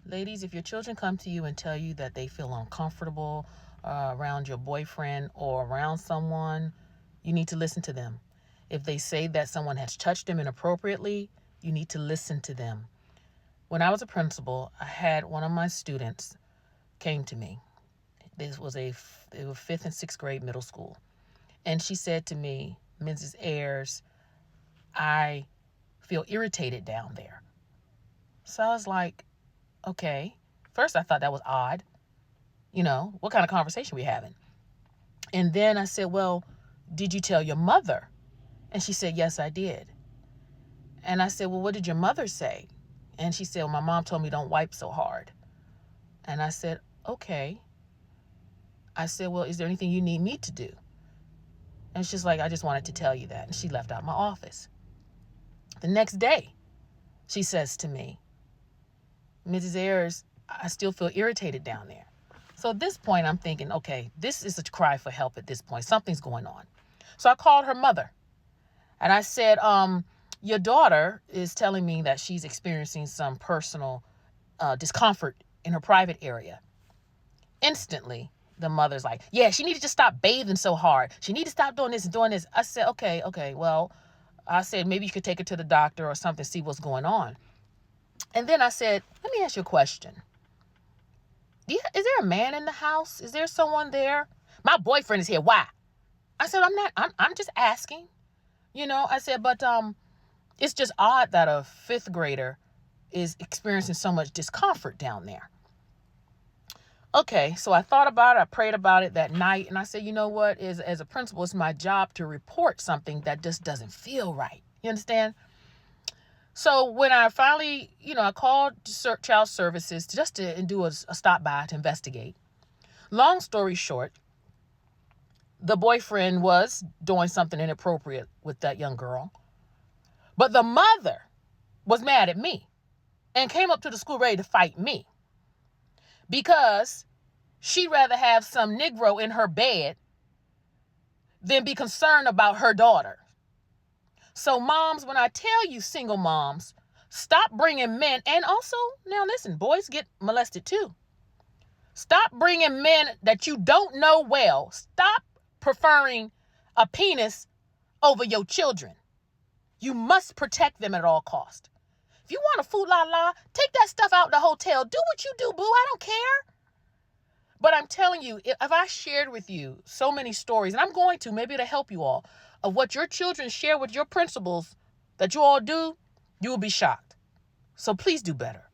ladies, if your children come to you and tell you that they feel uncomfortable around your boyfriend or around someone, you need to listen to them. If they say that someone has touched them inappropriately, you need to listen to them. When I was a principal, I had one of my students came to me. This was it was 5th and 6th grade middle school. And she said to me, Mrs. Ayers, I feel irritated down there. So I was like, okay. First, I thought that was odd. What kind of conversation we having? And then I said, well, did you tell your mother? And she said, yes, I did. And I said, well, what did your mother say? And she said, well, my mom told me don't wipe so hard. And I said, okay. I said, well, is there anything you need me to do? And she's like, I just wanted to tell you that. And she left out my office. The next day, she says to me, Mrs. Ayers, I still feel irritated down there. So at this point, I'm thinking, okay, this is a cry for help at this point. Something's going on. So I called her mother. And I said, your daughter is telling me that she's experiencing some personal discomfort in her private area. Instantly, the mother's like, yeah, she needed to stop bathing so hard. She needed to stop doing this and doing this. I said, okay. Well, I said, maybe you could take her to the doctor or something, see what's going on. And then I said, let me ask you a question. Is there a man in the house? Is there someone there? My boyfriend is here. Why? I said, I'm just asking. I said, but it's just odd that a 5th grader is experiencing so much discomfort down there. Okay, so I thought about it. I prayed about it that night. And I said, you know what? As a principal, it's my job to report something that just doesn't feel right. You understand? So when I finally, I called Child Services just to do a stop by to investigate. Long story short, the boyfriend was doing something inappropriate with that young girl. But the mother was mad at me and came up to the school ready to fight me because she'd rather have some Negro in her bed than be concerned about her daughter. So moms, when I tell you single moms, stop bringing men, and also, now listen, boys get molested too. Stop bringing men that you don't know well. Stop preferring a penis over your children. You must protect them at all costs. If you want a foo-la-la, take that stuff out the hotel. Do what you do, boo. I don't care. But I'm telling you, if I shared with you so many stories, and I'm going to, maybe it'll help you all, of what your children share with your principals that you all do, you will be shocked. So please do better.